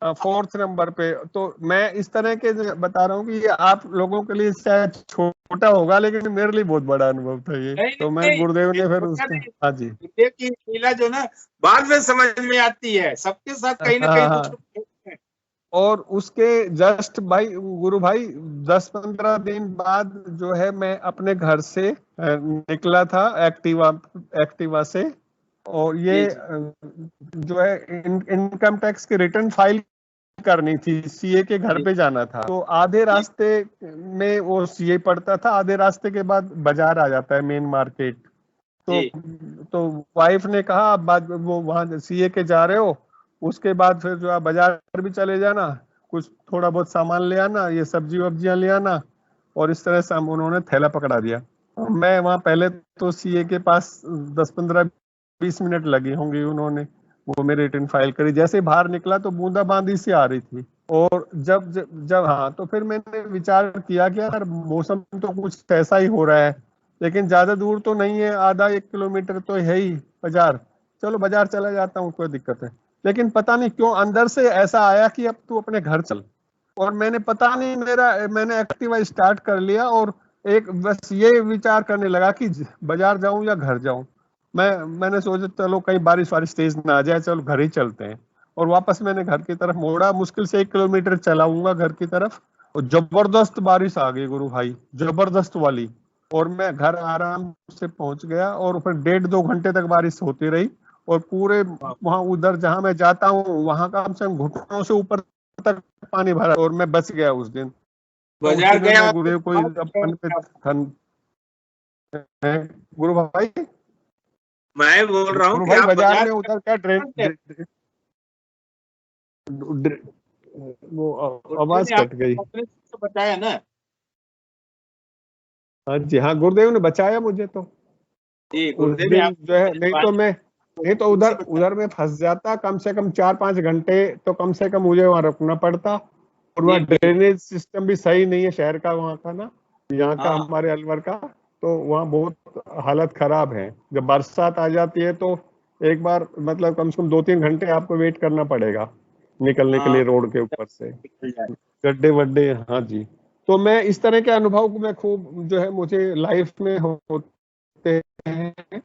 4th नंबर पे। तो मैं इस तरह के बता रहा हूँ कि ये आप लोगों के लिए शायद छोटा होगा, लेकिन मेरे लिए बहुत बड़ा अनुभव था ये। नहीं, तो मैं गुरुदेव ने फिर उसको, हाँ जी, गुरुदेव की लीला जो ना बाद में समझ में आती है, सबके साथ कहीं ना कहीं कुछ। और उसके जस्ट भाई गुरु भाई 10-15 दिन बाद जो है मैं अपने घर से निकला था एक्टिवा से, और ये जो है इनकम टैक्स की रिटर्न फाइल करनी थी, सीए के घर पे जाना था। तो आधे रास्ते में वो सीए पड़ता था, आधे रास्ते के बाद बाजार आ जाता है, मेन मार्केट। तो वाइफ ने कहा बाद वो वहां सीए के जा रहे हो, उसके बाद फिर जो है बाजार भी चले जाना, कुछ थोड़ा बहुत सामान ले आना, ये सब्जी वब्जियां ले आना। और इस तरह से उन्होंने थैला पकड़ा दिया। मैं वहां पहले तो सीए के पास 10-15-20 मिनट लगी होंगी, उन्होंने वो मेरी रिटर्न फाइल करी। जैसे बाहर निकला तो बूंदाबांदी सी आ रही थी। और जब हाँ, तो फिर मैंने विचार किया कि यार मौसम तो कुछ ऐसा ही हो रहा है, लेकिन ज्यादा दूर तो नहीं है, आधा 1 किलोमीटर तो है ही बाजार, चलो बाजार चला जाता हूँ, कोई दिक्कत है। लेकिन पता नहीं क्यों अंदर से ऐसा आया कि अब तू अपने घर चल। और मैंने पता नहीं मैंने एक्टिवा स्टार्ट कर लिया और एक बस ये विचार करने लगा कि बाजार जाऊं या घर जाऊं। मैंने सोचा चलो कहीं बारिश तेज ना आ जाए, चलो घर ही चलते हैं। और वापस मैंने घर की तरफ मोड़ा, मुश्किल से 1 किलोमीटर चलाऊंगा घर की तरफ, और जबरदस्त बारिश आ गई गुरु भाई, जबरदस्त वाली। और मैं घर आराम से पहुंच गया, और फिर 1.5-2 घंटे तक बारिश होती रही। और पूरे वहां उधर जहां मैं जाता हूँ वहां का कम से कम घुटनों से ऊपर तक पानी भरा, और मैं बच गया उस दिन। बाजार गया गुरु कोई अपन पे गुरु भाई, मैं बोल रहा हूँ भाई बाजार में उधर क्या ट्रेन वो आवाज कट गई। तो बताया ना। हाँ जी, हाँ गुरुदेव ने बचाया मुझे। तो उस दिन जो है, नहीं तो उधर में फंस जाता, कम से कम 4-5 घंटे तो कम से कम मुझे वहां रुकना पड़ता। और वहाँ ड्रेनेज सिस्टम भी सही नहीं है शहर का, वहाँ का ना, यहाँ का हमारे अलवर का, तो वहाँ बहुत हालत खराब है। जब बरसात आ जाती है तो एक बार मतलब कम से कम 2-3 घंटे आपको वेट करना पड़ेगा निकलने के लिए रोड के ऊपर से, गड्ढे वड्ढे। हाँ जी, तो मैं इस तरह के अनुभव को मैं खूब जो है मुझे लाइफ में होते हैं।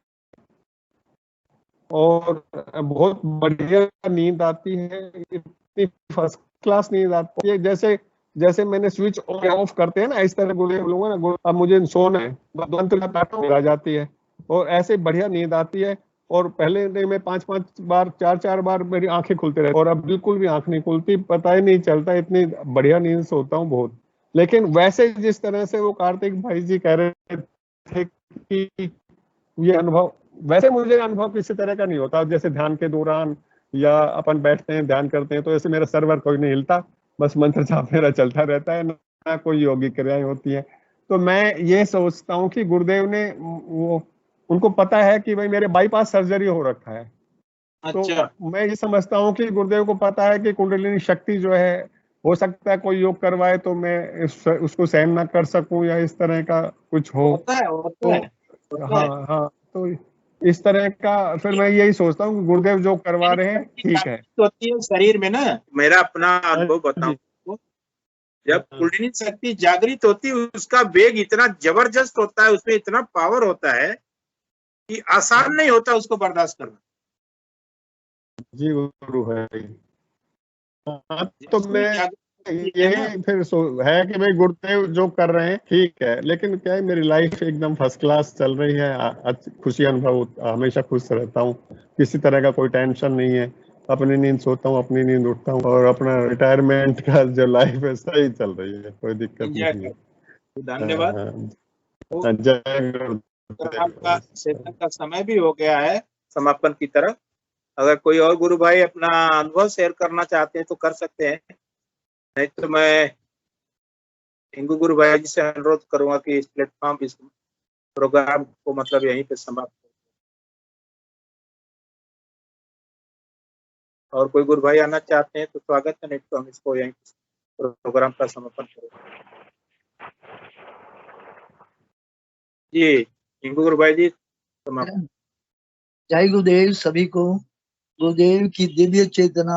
और बहुत बढ़िया नींद आती है, इतनी फर्स्ट क्लास नींद आती है। जैसे मैंने स्विच ऑन ऑफ करते हैं ना, इस तरह बोलूंगा ना, अब मुझे सोना है, आ जाती है और ऐसे बढ़िया नींद आती है। और पहले दिन में 5-5 बार 4-4 बार मेरी आंखें खुलते रहती, और अब बिल्कुल भी आंख नहीं खुलती, पता ही नहीं चलता, इतनी बढ़िया नींद सोता हूँ बहुत। लेकिन वैसे जिस तरह से वो कार्तिक भाई जी कह रहे थे कि ये अनुभव, वैसे मुझे अनुभव किसी तरह का नहीं होता। जैसे ध्यान के दौरान या अपन बैठते हैं ध्यान करते हैं तो ऐसे मेरा सर्वर कोई नहीं हिलता, बस मंत्र जाप मेरा चलता रहता है, ना कोई योगिक क्रियाएं होती हैं। तो मैं ये सोचता हूँ कि गुरुदेव ने वो उनको पता है कि भाई मेरे बाईपास सर्जरी हो रखा है। अच्छा। तो मैं ये समझता हूँ कि गुरुदेव को पता है कि कुंडलिनी शक्ति जो है, हो सकता है कोई योग करवाए तो मैं उसको सहन ना कर सकूं या इस तरह का कुछ हो। होता है हाँ हाँ, तो इस तरह का फिर मैं यही सोचता हूँ कि गुरुदेव जो करवा रहे हैं ठीक है। होती है शरीर में ना। मेरा अपना अनुभव बताऊं, जब कुंडलिनी शक्ति जागृत होती है उसका वेग इतना जबरदस्त होता है, उसमें इतना पावर होता है कि आसान नहीं होता उसको बर्दाश्त करना। जी गुरु है। तो मैं यही फिर है कि भाई गुरुदेव जो कर रहे हैं ठीक है, लेकिन क्या है मेरी लाइफ एकदम फर्स्ट क्लास चल रही है, खुशी अनुभव, हमेशा खुश रहता हूँ, किसी तरह का कोई टेंशन नहीं है, अपनी नींद सोता हूँ, अपनी नींद उठता हूँ, और अपना रिटायरमेंट का जो लाइफ है सही चल रही है, कोई दिक्कत नहीं है। धन्यवाद। जय गुरुदेव। आपका सेशन का समय भी हो गया है समापन की तरफ। अगर कोई और गुरु भाई अपना अनुभव शेयर करना चाहते हैं तो कर सकते हैं, नहीं तो मैं इंगू गुरु भाई जी से अनुरोध करूंगा कि इस प्लेटफॉर्म, इस प्रोग्राम को मतलब यहीं पे समाप्त करें। और कोई गुरु भाई आना चाहते हैं तो स्वागत है, नहीं तो हम इसको यहीं प्रोग्राम का समापन करें। जी इंगू गुरु भाई जी समाप्त। जय गुरुदेव सभी को। गुरुदेव की दिव्य चेतना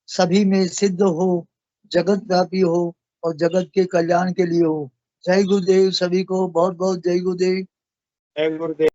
सभी में सिद्ध हो, जगत व्यापी हो और जगत के कल्याण के लिए हो। जय गुरुदेव सभी को, बहुत बहुत जय गुरुदेव। जय गुरुदेव।